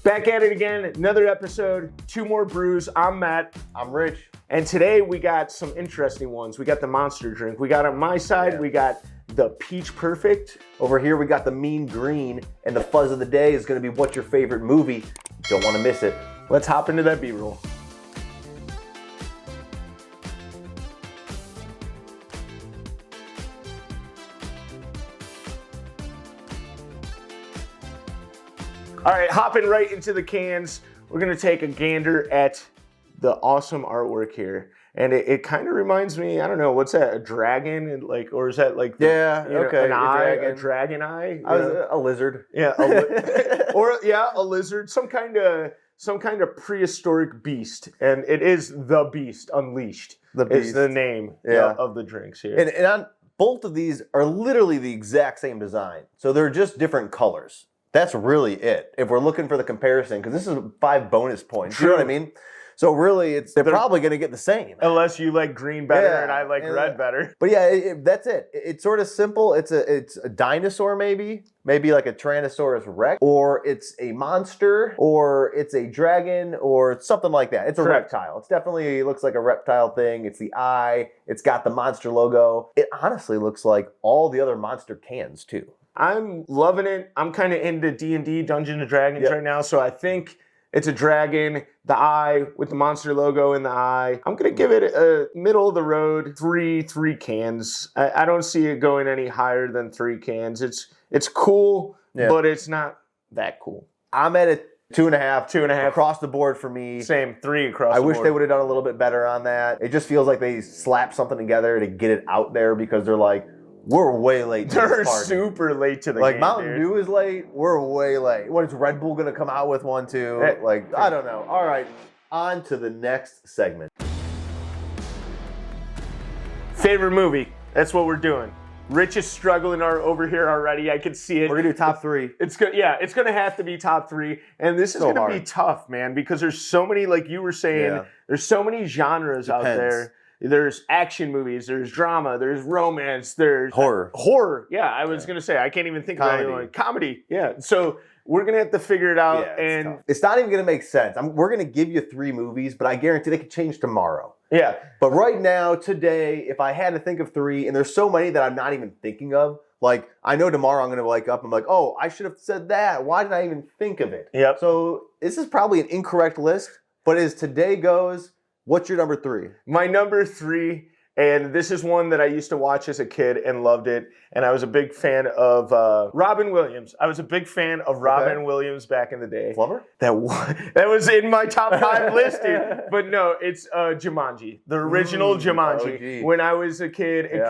Back at it again, another episode, 2 more brews. I'm Matt. I'm Rich. And today we got some interesting ones. We got the monster drink. We got on my side, we got the Peach Perfect. Over here we got the Mean Green, and the fuzz of the day is gonna be what's your favorite movie? Don't wanna miss it. Let's hop into that B-roll. All right, hopping right into the cans, we're gonna take a gander at the awesome artwork here. And it kind of reminds me, I don't know, what's that, a dragon? And like, or is that like, an eye, a dragon eye? A lizard. Yeah, a lizard, some kind of prehistoric beast. And it is the Beast Unleashed. The Beast is the name of the drinks here. And on both of these are literally the exact same design. So they're just different colors. That's really it. If we're looking for the comparison, because this is 5 bonus points. True. You know what I mean? So really, they're probably going to get the same. Unless you like green better and I like red better. But yeah, that's it. It's sort of simple. It's a dinosaur maybe like a Tyrannosaurus Rex, or it's a monster, or it's a dragon, or something like that. It's a reptile. It's definitely looks like a reptile thing. It's the eye. It's got the monster logo. It honestly looks like all the other monster cans too. I'm loving it. I'm kind of into D&D, Dungeons & Dragons right now, so I think it's a dragon, the eye with the monster logo in the eye. I'm going to give it a middle of the road, three cans. I don't see it going any higher than 3 cans. It's cool, but it's not that cool. I'm at a 2.5. 2.5. Across the board for me. Same, 3 across the board. I wish they would have done a little bit better on that. It just feels like they slapped something together to get it out there because they're like, we're way late to this party. They're super late to the game, like Mountain Dew is late, we're way late. When is Red Bull gonna come out with one too? I don't know. All right, on to the next segment. Favorite movie. That's what we're doing. Rich is struggling over here already. I can see it. We're gonna do top 3. It's gonna have to be top 3, and this is gonna be tough, man, because there's so many, like you were saying, there's so many genres out there. There's action movies, there's drama, there's romance, there's horror. Yeah, I was gonna say I can't even think of anyone. Comedy. Yeah. So we're gonna have to figure it out, and it's not even gonna make sense. We're gonna give you 3 movies, but I guarantee they could change tomorrow. Yeah. But right now, today, if I had to think of 3, and there's so many that I'm not even thinking of. Like, I know tomorrow I'm gonna wake up and I'm like, oh, I should have said that. Why did I even think of it? Yep. So this is probably an incorrect list, but as today goes, what's your number 3? My number 3, and this is one that I used to watch as a kid and loved it, and I was a big fan of Robin Williams. I was a big fan of Robin Williams back in the day. Flubber? That was in my top 5 listed, but no, it's Jumanji, the original Jumanji. When I was a kid, it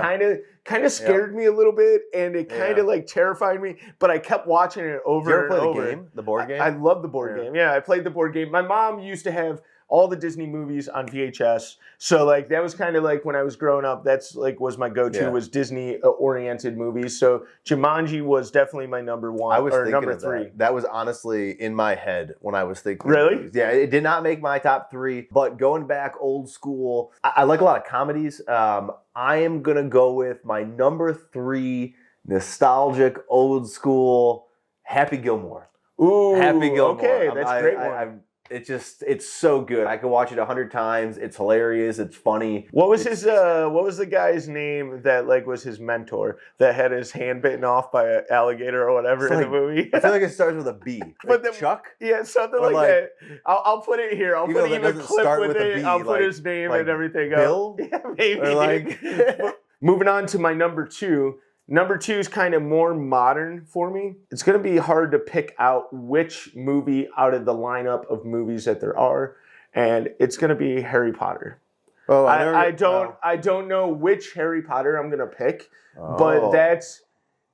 kind of scared me a little bit, and it kind of like terrified me, but I kept watching it over and over. The game? The board game? I love the board game. Yeah, I played the board game. My mom used to have all the Disney movies on VHS. So like that was kind of like when I was growing up, that's like was my go-to was Disney oriented movies. So Jumanji was definitely my number 1 or number 3. That was honestly in my head when I was thinking. Really? Movies. Yeah, it did not make my top 3, but going back old school, I like a lot of comedies. I am going to go with my number 3 nostalgic old school Happy Gilmore. Ooh, Happy Gilmore. Okay, that's a great one. It's so good. I could watch it 100 times. It's hilarious. It's funny. What was the guy's name that like was his mentor that had his hand bitten off by an alligator or whatever in the movie? I feel like it starts with a B. Like Chuck? Yeah, something like that. I'll put it here. I'll put even a clip with it. I'll put his name and everything Bill? up. Yeah, maybe. Or Moving on to my number 2. Number 2 is kind of more modern for me. It's going to be hard to pick out which movie out of the lineup of movies that there are, and it's going to be Harry Potter. Oh, I don't know which Harry Potter I'm going to pick, but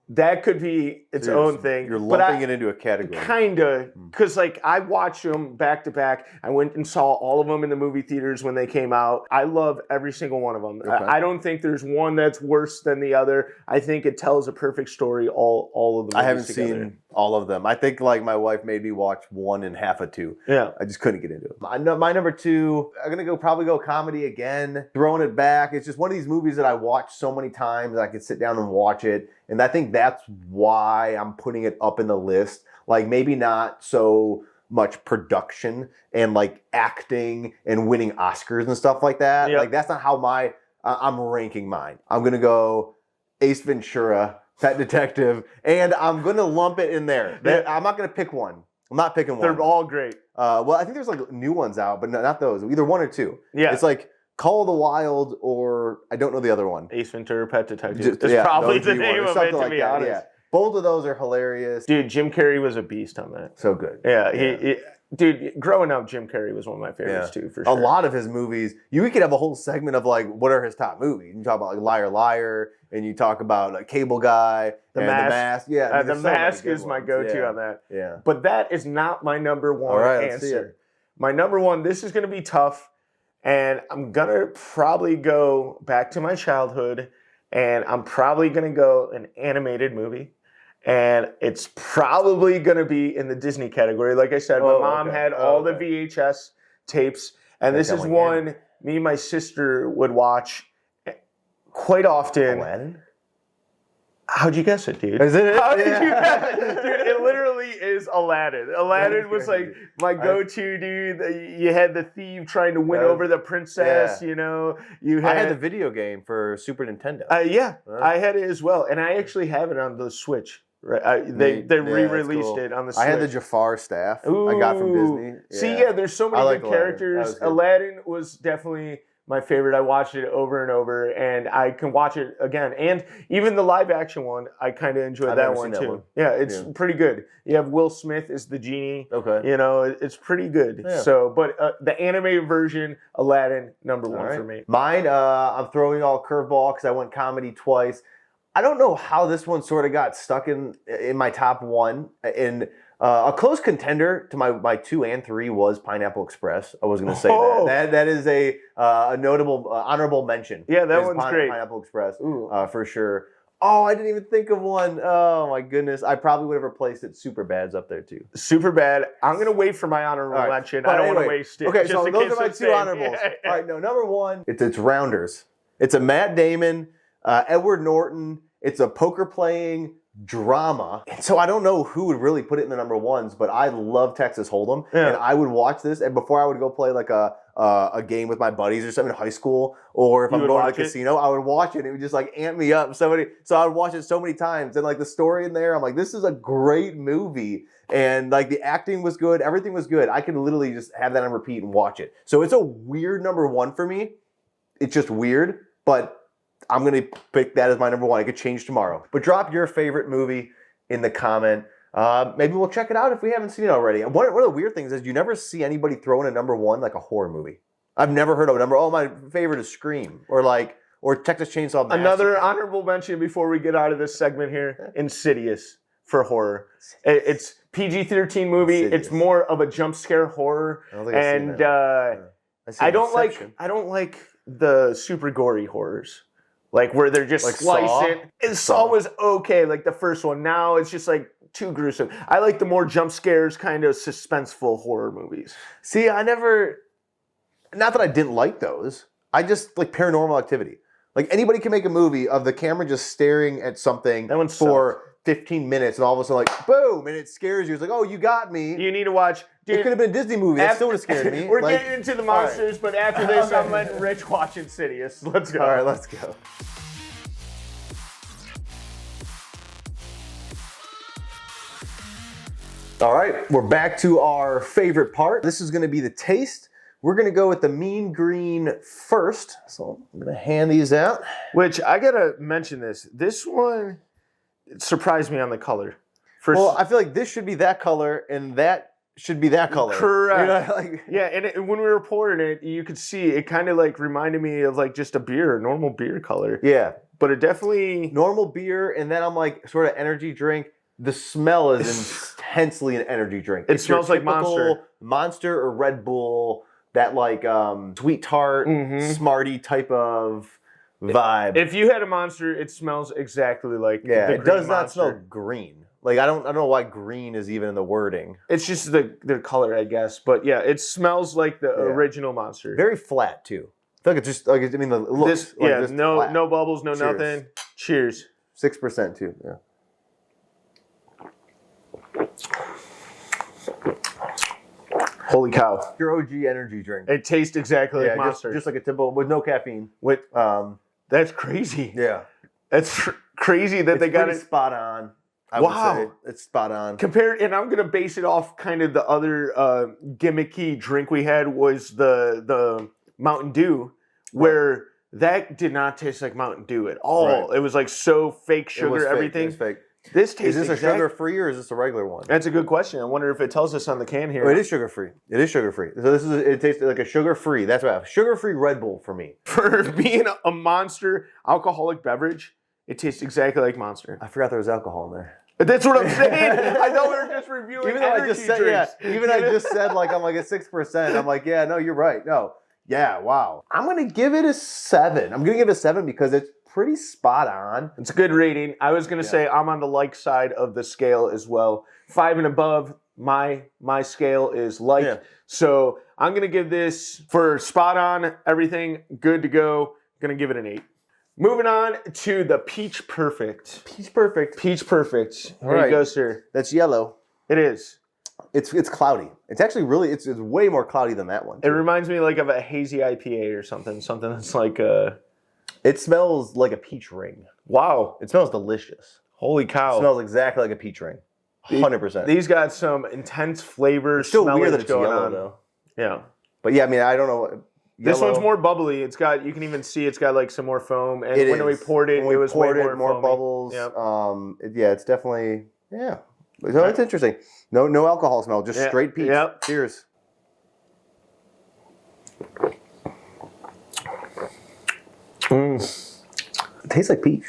that could be its own thing. You're lumping it into a category. Kinda, because like I watched them back to back. I went and saw all of them in the movie theaters when they came out. I love every single one of them. Okay. I don't think there's one that's worse than the other. I think it tells a perfect story. All of the movies I haven't seen all of them. I think like my wife made me watch 1 and half of 2. Yeah, I just couldn't get into it. My number 2, I'm gonna probably go comedy again. Throwing it back. It's just one of these movies that I watched so many times that I could sit down and watch it. And I think that's why I'm putting it up in the list. Like maybe not so much production and like acting and winning Oscars and stuff like that. Yep. Like that's not how I'm ranking mine. I'm gonna go Ace Ventura, Pet Detective, and I'm gonna lump it in there. I'm not gonna pick one. I'm not picking one. They're all great. Well, I think there's like new ones out, but not those. Either one or two. Yeah. It's like Call of the Wild, or I don't know the other one. Ace Ventura, Pet Detective. It's probably the name of it, to be honest. Yeah. Both of those are hilarious. Dude, Jim Carrey was a beast on that. So good. Yeah, dude, growing up, Jim Carrey was one of my favorites too, for sure. A lot of his movies, we could have a whole segment of like, what are his top movies? You talk about like Liar Liar, and you talk about like Cable Guy, The Mask. Yeah, The Mask is my go-to on that. Yeah. But that is not my number one All right, let's see answer. it. My number one, this is going to be tough, and I'm going to probably go back to my childhood, and I'm probably going to go an animated movie. And it's probably going to be in the Disney category. Like I said, my mom had all the VHS tapes. And this is one me and my sister would watch quite often. Aladdin? How'd you guess it, dude? Is it? How did you guess it? Dude, it literally is Aladdin. Aladdin was like my go-to, dude. You had the thief trying to win over the princess, you know. I had the video game for Super Nintendo. I had it as well. And I actually have it on the Switch. Right, they re-released it on the Switch. I had the Jafar staff I got from Disney. See, there's so many good characters. Aladdin was definitely my favorite. I watched it over and over, and I can watch it again. And even the live-action one, I kind of enjoyed that one too. Yeah, it's pretty good. You have Will Smith as the genie. Okay. You know, it's pretty good. Yeah. So, but the animated version, Aladdin, number one for me. Mine, I'm throwing all curveball because I went comedy twice. I don't know how this one sort of got stuck in my top one. And a close contender to my 2 and 3 was Pineapple Express. I was going to say that. That is a notable, honorable mention. Yeah, that one's great. Pineapple Express, for sure. Oh, I didn't even think of one. Oh, my goodness. I probably would have replaced it. Superbad's up there, too. Superbad. I'm going to wait for my honorable mention. I don't want to waste it. Okay, so those are my 2 honorables. All right, number 1, it's Rounders. It's a Matt Damon, Edward Norton. It's a poker-playing drama. And so I don't know who would really put it in the number ones, but I love Texas Hold'em. Yeah. And I would watch this, and before I would go play like a game with my buddies or something in high school, or if I'm going to the casino, I would watch it, and it would just like amp me up. So I would watch it so many times. And like the story in there, I'm like, this is a great movie. And like the acting was good, everything was good. I could literally just have that on repeat and watch it. So it's a weird number 1 for me. It's just weird, but I'm going to pick that as my number 1. It could change tomorrow. But drop your favorite movie in the comment. Maybe we'll check it out if we haven't seen it already. One of the weird things is you never see anybody throw in a number 1 like a horror movie. I've never heard of a number. Oh, my favorite is Scream or Texas Chainsaw Massacre. Another honorable mention before we get out of this segment here: Insidious for horror. It's PG-13 movie. Insidious. It's more of a jump scare horror, and I don't like the super gory horrors. Like where they're just slicing. Saw was okay, like the first one. Now it's just like too gruesome. I like the more jump scares, kind of suspenseful horror movies. See, not that I didn't like those. I just like Paranormal Activity. Like anybody can make a movie of the camera just staring at something for 15 minutes, and all of a sudden like boom, and it scares you. It's like, oh, you got me. You need to watch. Dude, it could have been a Disney movie. That still would have scared me. We're getting into the monsters, but after this, I'm letting Rich watch Insidious. Let's go. All right, let's go. All right, we're back to our favorite part. This is going to be the taste. We're going to go with the mean green first. So I'm going to hand these out. Which, I got to mention this. This one surprised me on the color. Well, I feel like this should be that color, and that should be that color. Correct. You know, and when we were pouring it, you could see it kind of like reminded me of like just a normal beer color. Yeah. But it definitely... Normal beer, and then I'm like sort of energy drink. The smell is intensely an energy drink. It smells like Monster or Red Bull, that like sweet tart, Smartie type of vibe. If you had a Monster, it smells exactly like the green it does not Monster. smell green. Like I don't know why green is even in the wording. It's just the color, I guess. But yeah, it smells like the original Monster. Very flat too. I feel like it's just like the looks. No bubbles, no nothing. Cheers. 6% too. Yeah. Holy cow. Your OG energy drink. It tastes exactly like Monster. Just like a typical, with no caffeine. That's crazy. Yeah. That's crazy that they got it spot on. I would say it's spot on. Compared, and I'm gonna base it off kind of the other gimmicky drink we had was the Mountain Dew, where that did not taste like Mountain Dew at all. Right. It was like so fake sugar, everything. It was fake. This tastes. Is this a sugar-free or is this a regular one? That's a good question. I wonder if it tells us on the can here. Oh, it is sugar-free. It is sugar-free. So it tastes like a sugar-free. That's right. Sugar-free Red Bull for me. For being a Monster alcoholic beverage, it tastes exactly like Monster. I forgot there was alcohol in there. That's what I'm saying. I thought we were just reviewing even though I just said drinks. I just said like I'm like at 6%. I'm like, yeah, no, you're right. No. Yeah, wow. I'm gonna give it a 7. I'm gonna give it a 7 because it's pretty spot on. It's a good rating. I was gonna say I'm on the like side of the scale as well. 5 and above, my scale is like. Yeah. So I'm gonna give this for spot on, everything good to go. Gonna give it an 8. Moving on to the Peach Perfect. Peach Perfect. Peach Perfect. Here you go, sir. That's yellow. It is. It's cloudy. It's actually really, it's way more cloudy than that one, too. It reminds me like of a hazy IPA or something. Something that's like It smells like a peach ring. Wow. It smells delicious. Holy cow. It smells exactly like a peach ring. 100%. These got some intense flavors. It's still weird that it's yellow, though. Yeah. But yeah, I mean, I don't know. Yellow. This one's more bubbly. It's got, you can even see it's got like some more foam. And when we poured it, it was way more bubbles. Yep. Yeah, it's definitely, yeah. So it's interesting. No alcohol smell, just straight peach. Yep. Cheers. It tastes like peach.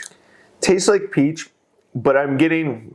Tastes like peach, but I'm getting,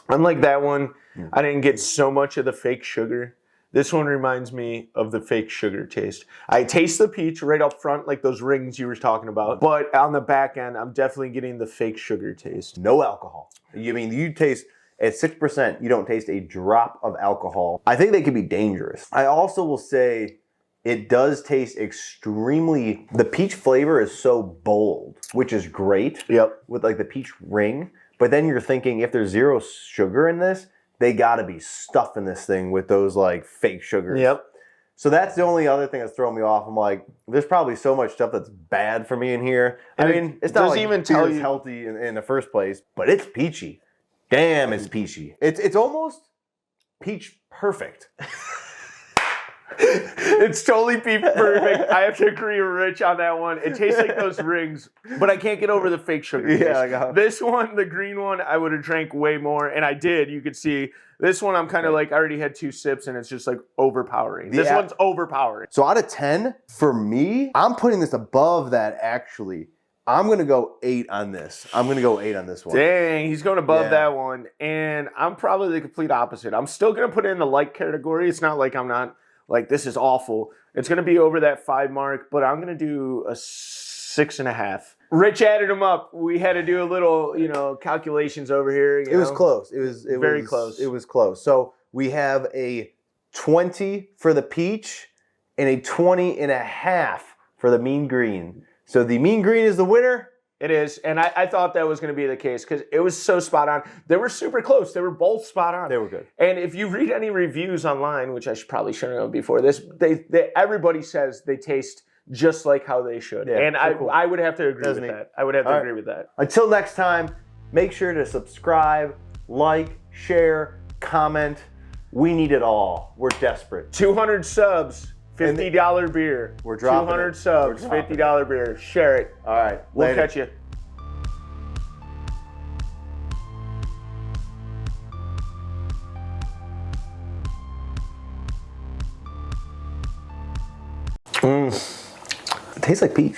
unlike that one, I didn't get so much of the fake sugar. This one reminds me of the fake sugar taste. I taste the peach right up front, like those rings you were talking about. But on the back end, I'm definitely getting the fake sugar taste. No alcohol. You taste, at 6%, you don't taste a drop of alcohol. I think they can be dangerous. I also will say it does taste extremely, the peach flavor is so bold, which is great. Yep. With like the peach ring. But then you're thinking if there's zero sugar in this, they gotta be stuffing this thing with those like fake sugars. Yep. So that's the only other thing that's throwing me off. I'm like, there's probably so much stuff that's bad for me in here. I mean, it's not like even tell you healthy in the first place, but it's peachy. Damn, it's peachy. It's almost peach perfect. It's totally peach perfect. I have to agree with Rich on that one. It tastes like those rings, but I can't get over the fake sugar taste. Yeah, this one, the green one, I would have drank way more, and I did. You could see this one. I'm kind of like I already had 2 sips, and it's just like overpowering. This one's overpowering. So out of 10, for me, I'm putting this above that actually. I'm going to go 8 on this. I'm going to go 8 on this one. Dang, he's going above that one. And I'm probably the complete opposite. I'm still going to put it in the like category. It's not like I'm not like, this is awful. It's going to be over that 5 mark, but I'm going to do a 6.5. Rich added them up. We had to do a little, calculations over here. It was close. It was very close. It was close. So we have a 20 for the peach and a 20.5 for the mean green. So the mean green is the winner. It is, and I thought that was going to be the case because it was so spot on. They were super close. They were both spot on. They were good. And if you read any reviews online, which I probably shouldn't have before this, everybody says they taste just like how they should. Yeah, and I would have to agree with that. I would have to agree with that. Until next time, make sure to subscribe, like, share, comment. We need it all. We're desperate. 200 subs. $50 beer. We're dropping 200 subs, $50 beer. Share it. All right. We'll catch you. It tastes like peach.